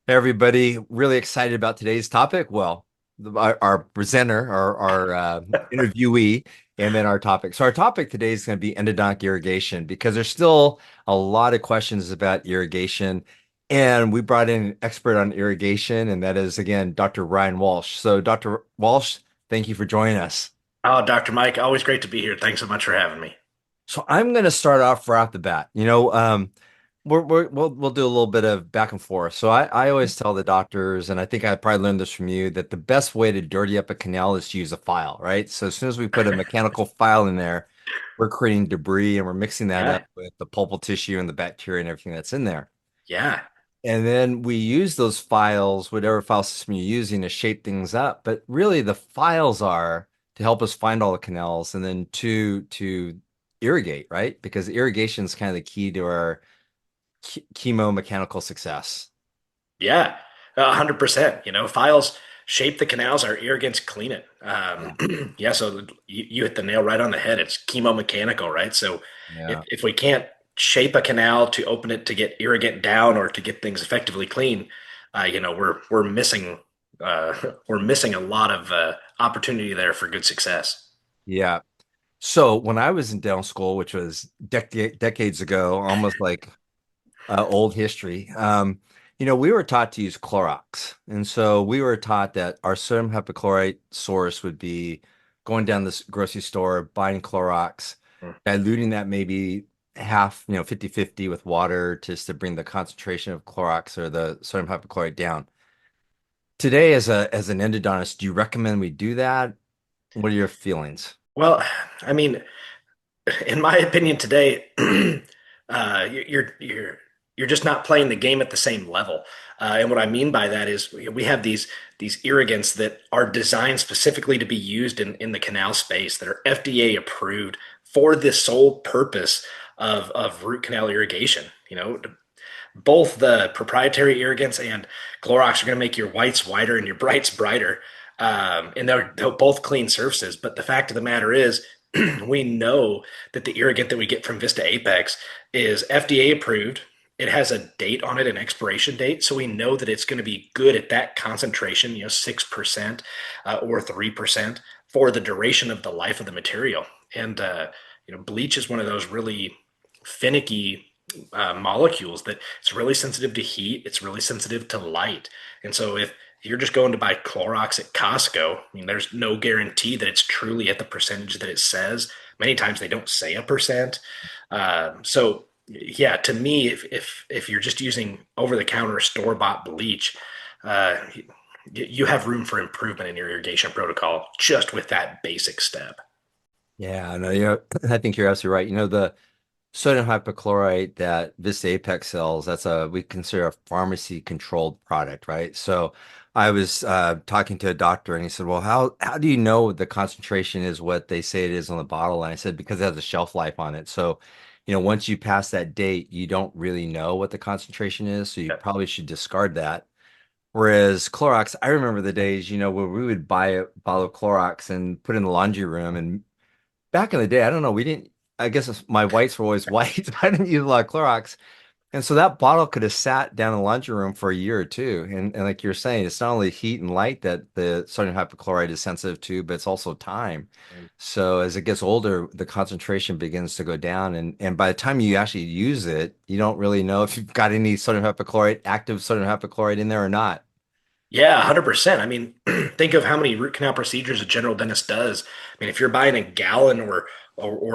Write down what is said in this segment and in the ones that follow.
Hey everybody, really excited about today's topic. Well, our presenter, our interviewee, and then our topic. So our topic today is going to be endodontic irrigation because there's still a lot of questions about irrigation. And we brought in an expert on irrigation, and that is again Dr. Ryan Walsh. So Dr. Walsh, thank you for joining us. Oh, Dr. Mike, always great to be here. Thanks so much for having me. So I'm going to start off right off the bat. We'll do a little bit of back and forth. So I always tell the doctors, and I think I probably learned this from you, that the best way to dirty up a canal is to use a file, right? So as soon as we put a mechanical file in there, we're creating debris and we're mixing that Yeah, up with the pulpal tissue and the bacteria and everything that's in there. yeah, And then we use those files, whatever file system you're using, to shape things up. But really, the files are to help us find all the canals, and then to irrigate, right? Because irrigation is kind of the key to our chemo mechanical success. yeah. 100%. Files shape the canals, our irrigants clean it. Yeah. Yeah, so you hit the nail right on the head. It's chemomechanical, right? So if, Yeah. if we can't shape a canal to open it to get irrigant down or to get things effectively clean, we're missing uh, we're missing a lot of opportunity there for good success. Yeah. So when I was in dental school, which was decades ago, almost like old history, we were taught to use Clorox. And so we were taught that our sodium hypochlorite source would be going down this grocery store, buying Clorox, diluting that maybe half, 50-50 with water just to bring the concentration of Clorox or the sodium hypochlorite down. Today, as an endodontist, do you recommend we do that? What are your feelings? Well, I mean, in my opinion today, you're just not playing the game at the same level. And what I mean by that is we have these irrigants that are designed specifically to be used in the canal space that are FDA approved for the sole purpose of root canal irrigation. Both the proprietary irrigants and Clorox are going to make your whites whiter and your brights brighter. And they'll both clean surfaces. But the fact of the matter is, we know that the irrigant that we get from Vista Apex is FDA approved. It has a date on it, an expiration date. So we know that it's going to be good at that concentration, 6% or 3% for the duration of the life of the material. And, bleach is one of those really finicky molecules that it's really sensitive to heat. It's really sensitive to light. And so if you're just going to buy Clorox at Costco, I mean, there's no guarantee that it's truly at the percentage that it says. Many times they don't say a percent. So yeah, to me, if you're just using over the counter store bought bleach, uh, you have room for improvement in your irrigation protocol just with that basic step. Yeah, no, I think you're absolutely right. The sodium hypochlorite that Vista Apex sells, we consider a pharmacy controlled product, right? So I was talking to a doctor and he said, well, how do you know the concentration is what they say it is on the bottle? And I said, because it has a shelf life on it. So, once you pass that date, you don't really know what the concentration is. So you Yep. probably should discard that. Whereas Clorox, I remember the days, where we would buy a bottle of Clorox and put it in the laundry room. And back in the day, I don't know, we didn't, I guess my whites were always white. I didn't use a lot of Clorox. And so that bottle could have sat down in the laundry room for a year or two. And like you're saying, it's not only heat and light that the sodium hypochlorite is sensitive to, but it's also time. So as it gets older, the concentration begins to go down. And by the time you actually use it, you don't really know if you've got any sodium hypochlorite, active sodium hypochlorite in there or not. Yeah, 100%. I mean, think of how many root canal procedures a general dentist does. I mean, if you're buying a gallon or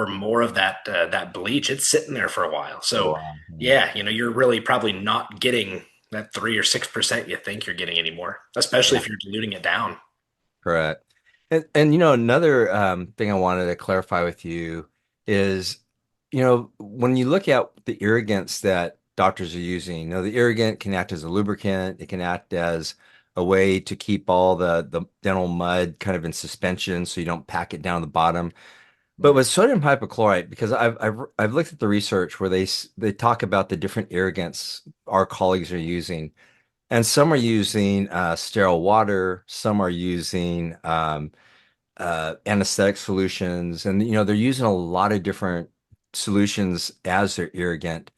more of that bleach, it's sitting there for a while. For a So, while. Yeah. yeah, you're really probably not getting that 3 or 6% you think you're getting anymore, especially Yeah. if you're diluting it down. Correct. And another thing I wanted to clarify with you is, when you look at the irrigants that doctors are using, the irrigant can act as a lubricant, it can act as a way to keep all the dental mud kind of in suspension so you don't pack it down the bottom. But Mm. with sodium hypochlorite, because I've looked at the research where they talk about the different irrigants our colleagues are using. And some are using sterile water, some are using anesthetic solutions, and they're using a lot of different solutions as their irrigant.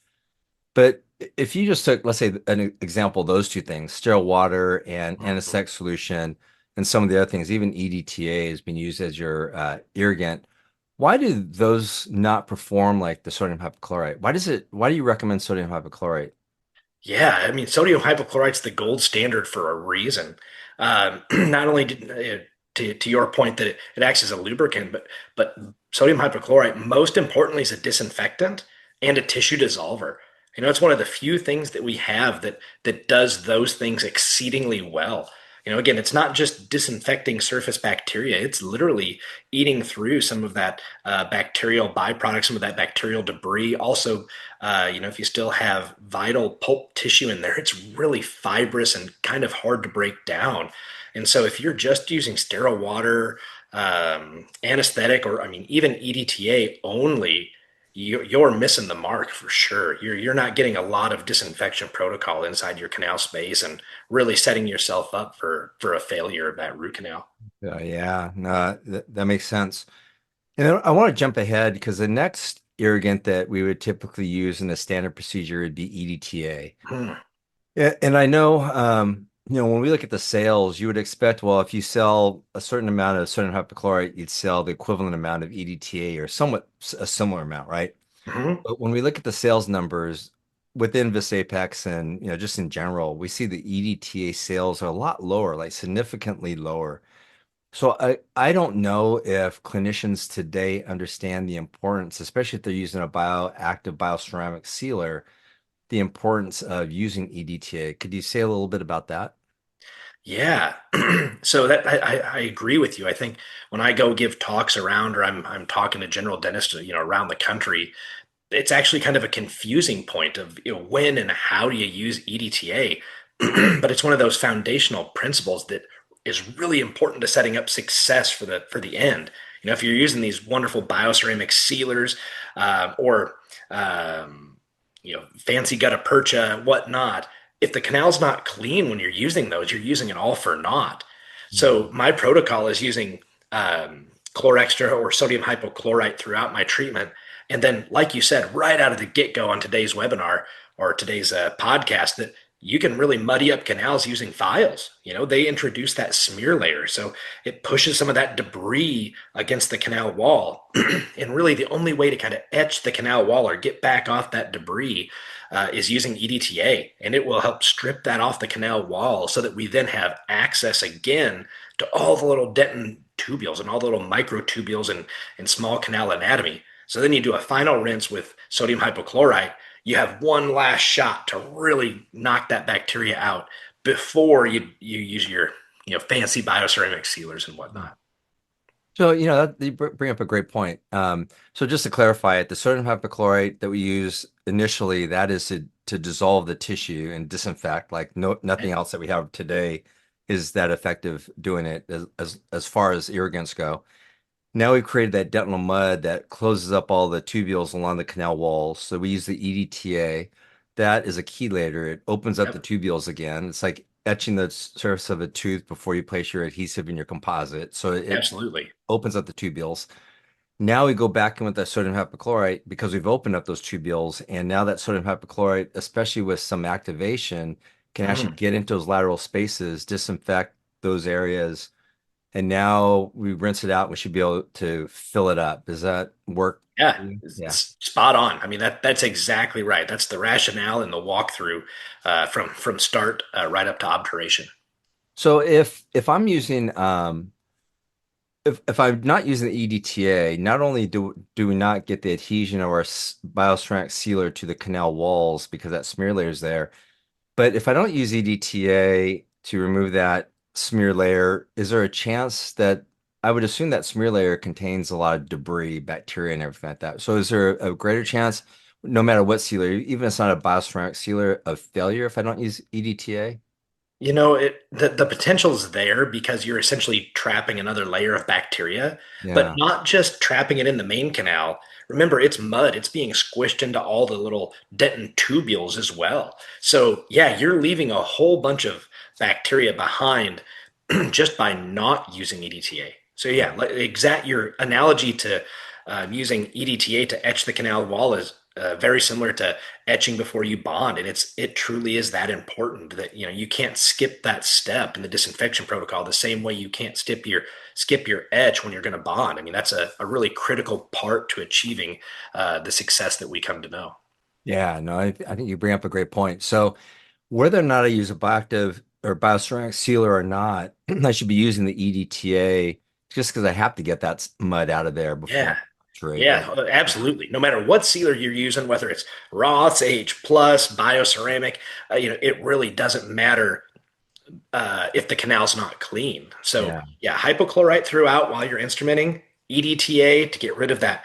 But if you just took, let's say, an example, those two things, sterile water and Mhm. anesthetic solution, and some of the other things, even EDTA has been used as your irrigant. Why do those not perform like the sodium hypochlorite? Why do you recommend sodium hypochlorite? Yeah, I mean, sodium hypochlorite's the gold standard for a reason. Not only to your point that it acts as a lubricant, but sodium hypochlorite, most importantly, is a disinfectant and a tissue dissolver. You know, it's one of the few things that we have that does those things exceedingly well. You know, again, it's not just disinfecting surface bacteria; it's literally eating through some of that bacterial byproduct, some of that bacterial debris. Also, you know, if you still have vital pulp tissue in there, it's really fibrous and kind of hard to break down. And so, if you're just using sterile water, anesthetic, or I mean, even EDTA only, you're missing the mark for sure. You're not getting a lot of disinfection protocol inside your canal space, and really setting yourself up for a failure of that root canal. Yeah, no, that makes sense. And then I want to jump ahead because the next irrigant that we would typically use in the standard procedure would be EDTA. Hmm. Yeah, and I know, when we look at the sales, you would expect, well, if you sell a certain amount of sodium hypochlorite, you'd sell the equivalent amount of EDTA or somewhat a similar amount, right? Hmm. But when we look at the sales numbers within Vis Apex and, just in general, we see the EDTA sales are a lot lower, like significantly lower. So I don't know if clinicians today understand the importance, especially if they're using a bioactive bioceramic sealer, the importance of using EDTA. Could you say a little bit about that? Yeah. So that I agree with you. I think when I go give talks around or I'm talking to general dentists, you know, around the country, it's actually kind of a confusing point of, you know, when and how do you use EDTA? But it's one of those foundational principles that is really important to setting up success for the end. You know, if you're using these wonderful bioceramic sealers or fancy gutta percha, whatnot, if the canal's not clean when you're using those, you're using it all for naught. So Mhm. my protocol is using chlorextra or sodium hypochlorite throughout my treatment. And then, like you said, right out of the get go on today's webinar or today's podcast, that you can really muddy up canals using files. You know, they introduce that smear layer. So it pushes some of that debris against the canal wall. And really, the only way to kind of etch the canal wall or get back off that debris is using EDTA. And it will help strip that off the canal wall so that we then have access again to all the little dentin tubules and all the little microtubules and small canal anatomy. So then you do a final rinse with sodium hypochlorite. You have one last shot to really knock that bacteria out before you use your fancy bioceramic sealers and whatnot. So, you bring up a great point. So just to clarify it, the sodium hypochlorite that we use initially, that is to dissolve the tissue and disinfect, like nothing else that we have today is that effective doing it as far as irrigants go. Now we've created that dental mud that closes up all the tubules along the canal walls. So we use the EDTA. That is a chelator. It opens up the Yep, tubules again. It's like etching the surface of a tooth before you place your adhesive in your composite. So it absolutely. opens up the tubules. Now we go back in with that sodium hypochlorite because we've opened up those tubules, and now that sodium hypochlorite, especially with some activation, can actually Mhm. get into those lateral spaces, disinfect those areas, and now we rinse it out. We should be able to fill it up. Does that work Yeah, for you? Yeah. it's spot on. I mean that's exactly right. That's the rationale and the walkthrough from start right up to obturation. So if I'm using if I'm not using the EDTA, not only do we not get the adhesion of our bioceramic sealer to the canal walls because that smear layer is there, but if I don't use EDTA to remove that smear layer, is there a chance that I would assume that smear layer contains a lot of debris, bacteria, and everything like that? So is there a greater chance, no matter what sealer, even if it's not a bioceramic sealer, of failure if I don't use EDTA? You know, the potential is there because you're essentially trapping another layer of bacteria, but Yeah. not just trapping it in the main canal. Remember, it's mud. It's being squished into all the little dentin tubules as well. So, yeah, you're leaving a whole bunch of bacteria behind just by not using EDTA. So, yeah, exact your analogy to using EDTA to etch the canal wall is very similar to etching before you bond, and it truly is that important that you can't skip that step in the disinfection protocol the same way you can't skip your etch when you're going to bond. I mean, that's a really critical part to achieving the success that we come to know. Yeah, no, I think you bring up a great point. So whether or not I use a bioactive or bioceramic sealer or not, I should be using the EDTA just because I have to get that mud out of there before Yeah. I saturate, Yeah, right? absolutely. No matter what sealer you're using, whether it's Roth's, H plus, bioceramic, it really doesn't matter if the canal's not clean. So Yeah. yeah, hypochlorite throughout while you're instrumenting, EDTA to get rid of that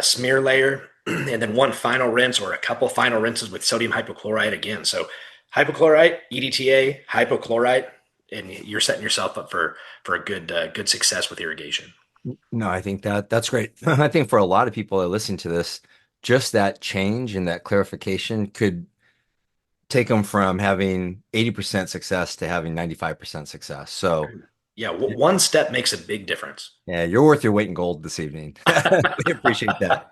smear layer, and then one final rinse or a couple final rinses with sodium hypochlorite again. So hypochlorite, EDTA, hypochlorite, and you're setting yourself up for a good success with irrigation. No, I think that's great. I think for a lot of people that listen to this, just that change and that clarification could take them from having 80% success to having 95% success. So, Yeah, one step makes a big difference. yeah, you're worth your weight in gold this evening. We appreciate that.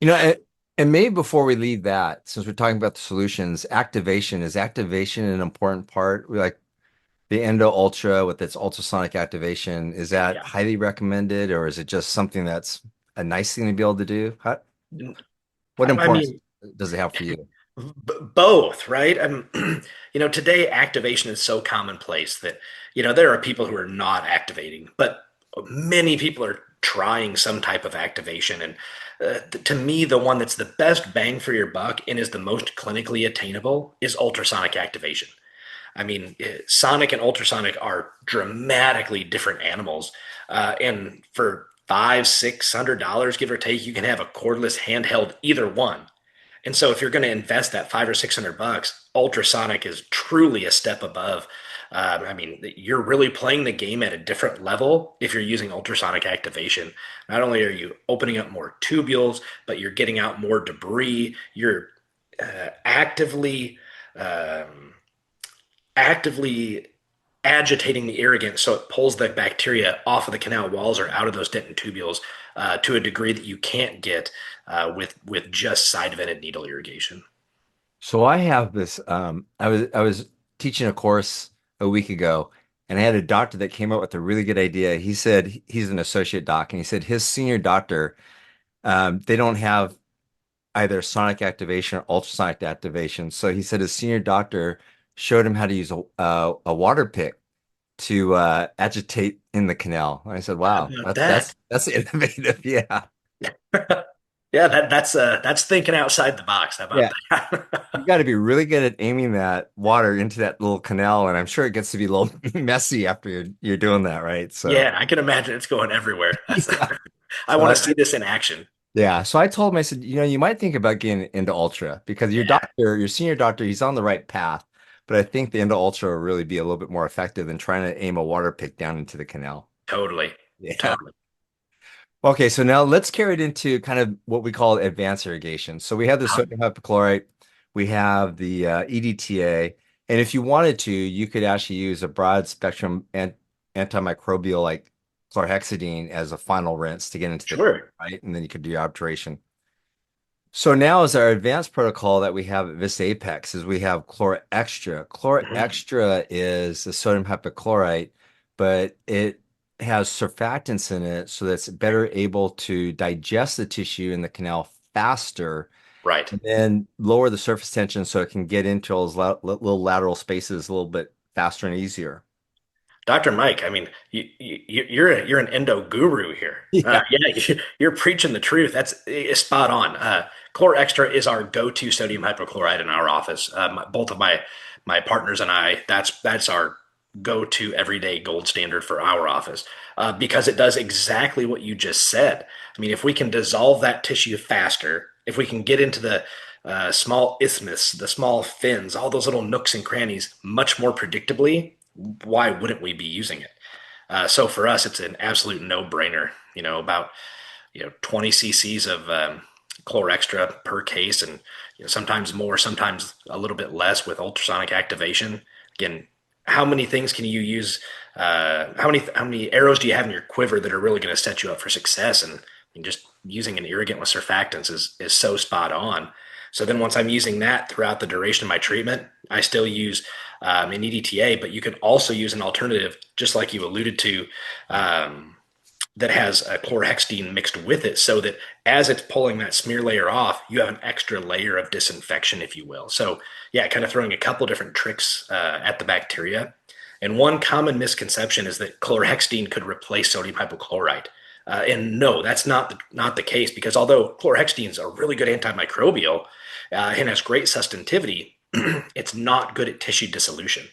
You know, and maybe before we leave that, since we're talking about the solutions, is activation an important part? Like the Endo Ultra with its ultrasonic activation, is that Yeah. highly recommended or is it just something that's a nice thing to be able to do? What I importance mean, does it have for you? both, right? Today activation is so commonplace that, there are people who are not activating, but many people are trying some type of activation. And to me, the one that's the best bang for your buck and is the most clinically attainable is ultrasonic activation. I mean, sonic and ultrasonic are dramatically different animals. And for $500-600, give or take, you can have a cordless handheld, either one. And so if you're going to invest that 500 or 600 bucks, ultrasonic is truly a step above. I mean, you're really playing the game at a different level if you're using ultrasonic activation. Not only are you opening up more tubules, but you're getting out more debris. You're actively um, actively agitating the irrigant so it pulls the bacteria off of the canal walls or out of those dentin tubules to a degree that you can't get with just side vented needle irrigation. So I have this I was teaching a course a week ago and I had a doctor that came up with a really good idea. He said he's an associate doc and he said his senior doctor they don't have either sonic activation or ultrasonic activation. So he said his senior doctor showed him how to use a water pick to agitate in the canal. And I said, How "Wow, about that, that? that's innovative." Yeah, Yeah, that's thinking outside the box. How about yeah. that? You got to be really good at aiming that water into that little canal, and I'm sure it gets to be a little messy after you're doing that, right? So Yeah, I can imagine it's going everywhere. yeah. I So want to see this in action. yeah, so I told him, I said, you might think about getting into Ultra because your Yeah, doctor, your senior doctor, he's on the right path. But I think the Endo Ultra will really be a little bit more effective than trying to aim a water pick down into the canal. totally, Yeah. totally. Okay, so now let's carry it into kind of what we call advanced irrigation. So we have the How- sodium hypochlorite, we have the EDTA, and if you wanted to, you could actually use a broad spectrum antimicrobial like chlorhexidine as a final rinse to get into the Sure. right, and then you could do your obturation. So now is our advanced protocol that we have at Vista Apex is we have Chlor Extra. Chlor Mhm. Extra is the sodium hypochlorite, but it has surfactants in it so that's better able to digest the tissue in the canal faster Right. and then lower the surface tension so it can get into those little lateral spaces a little bit faster and easier. Dr. Mike, I mean, you're an endo guru here. Yeah. Yeah, you're preaching the truth. That's spot on. Chlor Extra is our go-to sodium hypochlorite in our office. Both of my partners and I, that's our go-to everyday gold standard for our office because it does exactly what you just said. I mean, if we can dissolve that tissue faster, if we can get into the small isthmus, the small fins, all those little nooks and crannies much more predictably, why wouldn't we be using it? So for us, it's an absolute no-brainer. About 20 cc's of Chlor Extra per case, and sometimes more, sometimes a little bit less with ultrasonic activation. Again, how many things can you use? How many arrows do you have in your quiver that are really going to set you up for success? And And just using an irrigant with surfactants is so spot on. So then once I'm using that throughout the duration of my treatment, I still use an EDTA, but you can also use an alternative, just like you alluded to, um, that has a chlorhexidine mixed with it so that as it's pulling that smear layer off, you have an extra layer of disinfection, if you will. So, yeah, kind of throwing a couple different tricks at the bacteria. And one common misconception is that chlorhexidine could replace sodium hypochlorite. And no, that's not the case because although chlorhexidine is a really good antimicrobial and has great sustainability, it's not good at tissue dissolution.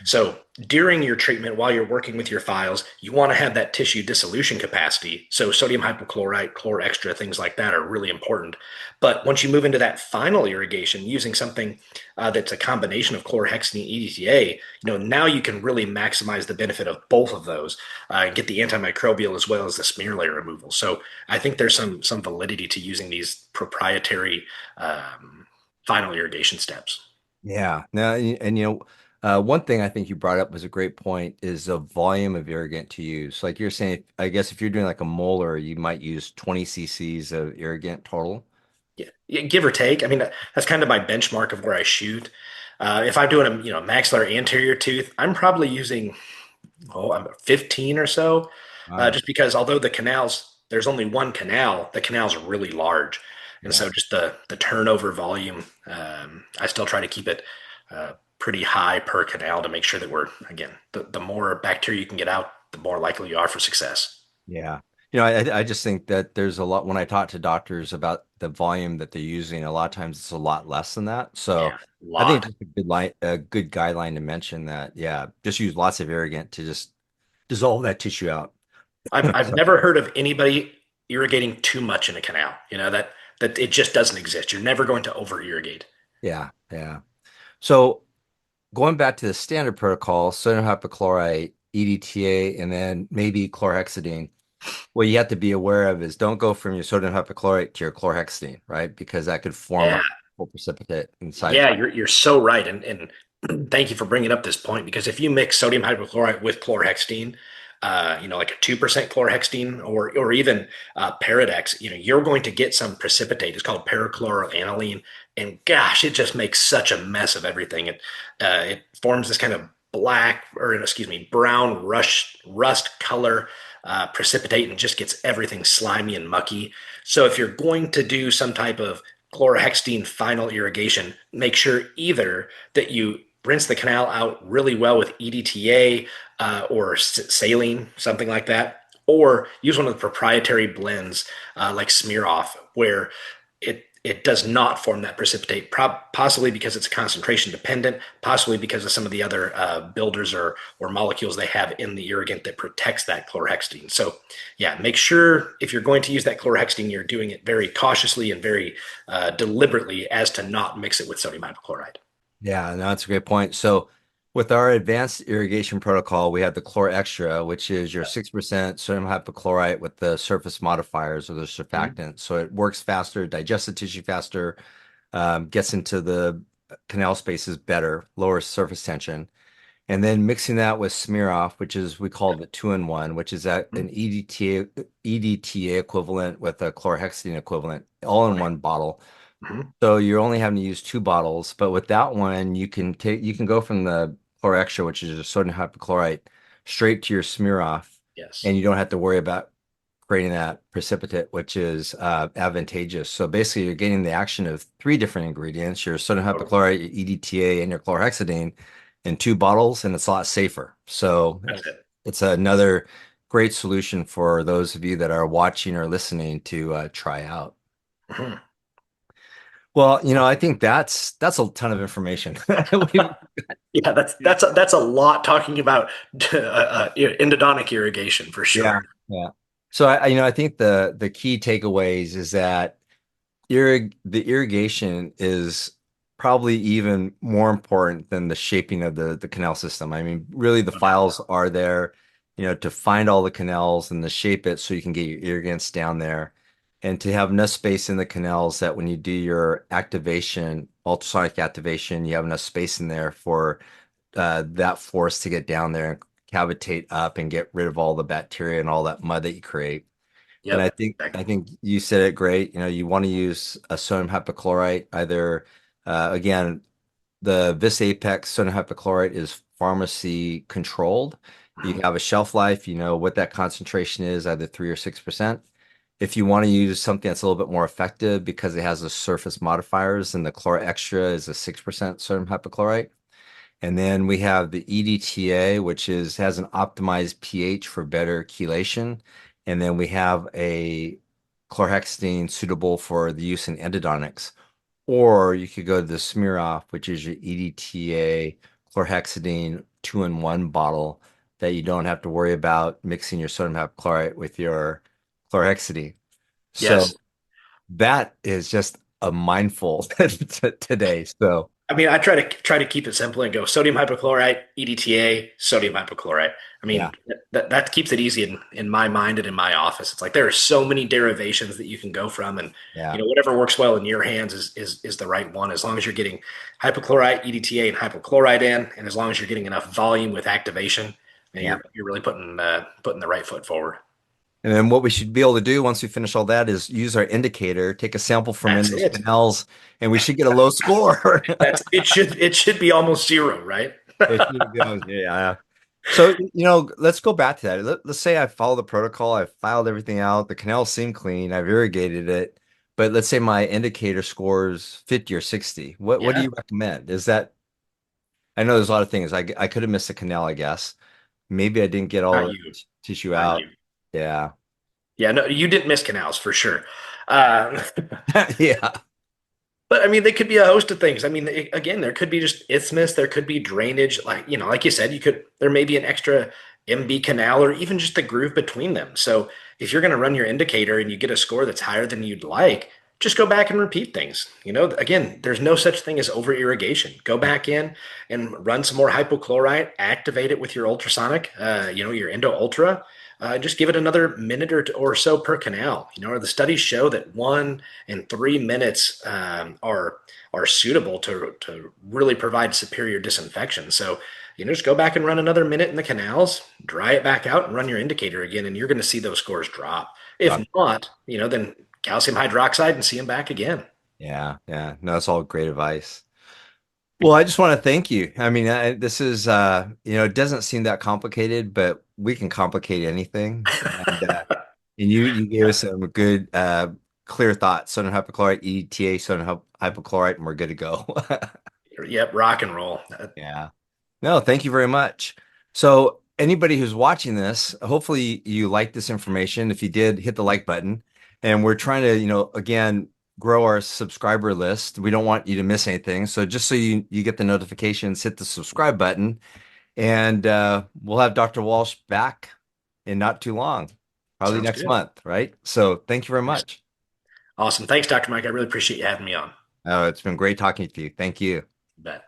So during your treatment, while you're working with your files, you want to have that tissue dissolution capacity. So sodium hypochlorite, chlor extra, things like that are really important. But once you move into that final irrigation, using something that's a combination of chlorhexidine and EDTA, now you can really maximize the benefit of both of those and get the antimicrobial as well as the smear layer removal. So I think there's some validity to using these proprietary final irrigation steps. Yeah. Now, and one thing I think you brought up was a great point is the volume of irrigant to use. Like you're saying, I guess if you're doing like a molar, you might use 20 cc's of irrigant total. Yeah, give or take. I mean, that's kind of my benchmark of where I shoot. If I'm doing a maxillary anterior tooth, I'm probably using I'm 15 or so, Wow. just because although there's only one canal, the canal's really large, and Yeah. so just the turnover volume, I still try to keep it pretty high per canal to make sure that we're again the more bacteria you can get out, the more likely you are for success. Yeah. I just think that there's a lot when I talk to doctors about the volume that they're using, a lot of times it's a lot less than that. So Yeah, a I think lot. it's just a good guideline to mention that, yeah, just use lots of irrigant to just dissolve that tissue out. I've So, never heard of anybody irrigating too much in a canal. That it just doesn't exist. You're never going to over irrigate. yeah, yeah. So going back to the standard protocol, sodium hypochlorite, EDTA, and then maybe chlorhexidine. What you have to be aware of is don't go from your sodium hypochlorite to your chlorhexidine, right? Because that could form a Yeah, full precipitate inside. yeah, you're so right, and thank you for bringing up this point because if you mix sodium hypochlorite with chlorhexidine, like a 2% chlorhexidine or even Paradex, you're going to get some precipitate. It's called perchloroaniline, and gosh, it just makes such a mess of everything. It forms this kind of black or excuse me, brown rust color precipitate and just gets everything slimy and mucky. So if you're going to do some type of chlorhexidine final irrigation, make sure either that you rinse the canal out really well with EDTA or saline, something like that, or use one of the proprietary blends like Smear Off, where it does not form that precipitate, possibly because it's concentration dependent, possibly because of some of the other builders or molecules they have in the irrigant that protects that chlorhexidine. So, yeah, make sure if you're going to use that chlorhexidine, you're doing it very cautiously and very deliberately as to not mix it with sodium hypochlorite. Yeah, no, that's a great point. So with our advanced irrigation protocol, we have the Chlor Extra, which is your 6% sodium hypochlorite with the surface modifiers or the Mhm. surfactants. So it works faster, digests the tissue faster, gets into the canal spaces better, lowers surface tension. And then mixing that with smear off, which is we call the 2-in-1, which is an EDTA equivalent with a chlorhexidine equivalent, all in Right. one bottle. Mhm. So you're only having to use two bottles, but with that one, you can go from the Chlor Extra, which is a sodium hypochlorite, straight to your smear off, Yes. and you don't have to worry about creating that precipitate, which is advantageous. So basically, you're getting the action of three different ingredients: your sodium Totally. hypochlorite, your EDTA, and your chlorhexidine in two bottles, and it's a lot safer. So That's it. it's another great solution for those of you that are watching or listening to try out. Mhm. Well, I think that's a ton of information. We've- Yeah, that's a lot talking about endodontic irrigation for yeah, sure. yeah. So I think the key takeaways is that the irrigation is probably even more important than the shaping of the canal system. I mean, really the No doubt. files are there, to find all the canals and to shape it so you can get your irrigants down there and to have enough space in the canals that when you do your activation, ultrasonic activation, you have enough space in there for that force to get down there and cavitate up and get rid of all the bacteria and all that mud that you create. And I Yep. think I think you said it great. You know, you want to use a sodium hypochlorite, either again, the Vis Apex sodium hypochlorite is pharmacy controlled. You have a shelf life, you know what that concentration is, either 3 or 6%. If you want to use something that's a little bit more effective because it has the surface modifiers, and the Chlor Extra is a 6% sodium hypochlorite. And then we have the EDTA, which is has an optimized pH for better chelation. And then we have a chlorhexidine suitable for the use in endodontics. Or you could go to the smear off, which is your EDTA chlorhexidine 2-in-1 bottle that you don't have to worry about mixing your sodium hypochlorite with your chlorhexidine. So Yes. that is just a mindful today. So I mean, I try to keep it simple and go sodium hypochlorite, EDTA, sodium hypochlorite. I yeah, mean, that keeps it easy in my mind and in my office. It's like there are so many derivations that you can go from, and yeah, whatever works well in your hands is the right one as long as you're getting hypochlorite, EDTA, and hypochlorite in, and as long as you're getting enough volume with activation, and yeah. you're really putting the right foot forward. And then what we should be able to do once we finish all that is use our indicator, take a sample from That's Endo's it. canals, and we should get a low score. That's it should be almost zero, right? It should go, yeah. So, let's go back to that. Let's say I follow the protocol, I filed everything out, the canal seemed clean, I've irrigated it, but let's say my indicator scores 50 or 60. What do Yeah, you recommend? I know there's a lot of things. I could have missed a canal, I guess. Maybe I didn't get all not the you, tissue not out. you. Yeah. Yeah, no, you didn't miss canals for sure. Uh, Yeah. but I mean, they could be a host of things. I mean, again, there could be just isthmus, there could be drainage, like you said, there may be an extra MB canal or even just a groove between them. So if you're going to run your indicator and you get a score that's higher than you'd like, just go back and repeat things. Again, there's no such thing as over irrigation. Go back in and run some more hypochlorite, activate it with your ultrasonic, your Endo Ultra. Just give it another minute or so per canal. The studies show that 1 and 3 minutes are suitable to really provide superior disinfection. So, just go back and run another minute in the canals, dry it back out, and run your indicator again, and you're going to see those scores drop. If Drop. not, then calcium hydroxide and see them back again. Yeah. Yeah. No, that's all great advice. Well, I just want to thank you. I mean, this is, it doesn't seem that complicated, but we can complicate anything. And you gave us some good, clear thoughts. Sodium hypochlorite, EDTA, sodium hypochlorite, and we're good to go. Yep, rock and roll. Yeah. No, thank you very much. So, anybody who's watching this, hopefully you like this information. If you did, hit the like button. And we're trying to, again, grow our subscriber list. We don't want you to miss anything. So, just so you get the notifications, hit the subscribe button. And we'll have Dr. Walsh back in not too long, probably Sounds next good. month, right? So, thank you very Yes. much. Awesome. Thanks, Dr. Mike. I really appreciate you having me on. Oh, it's been great talking to you. Thank you. Bet.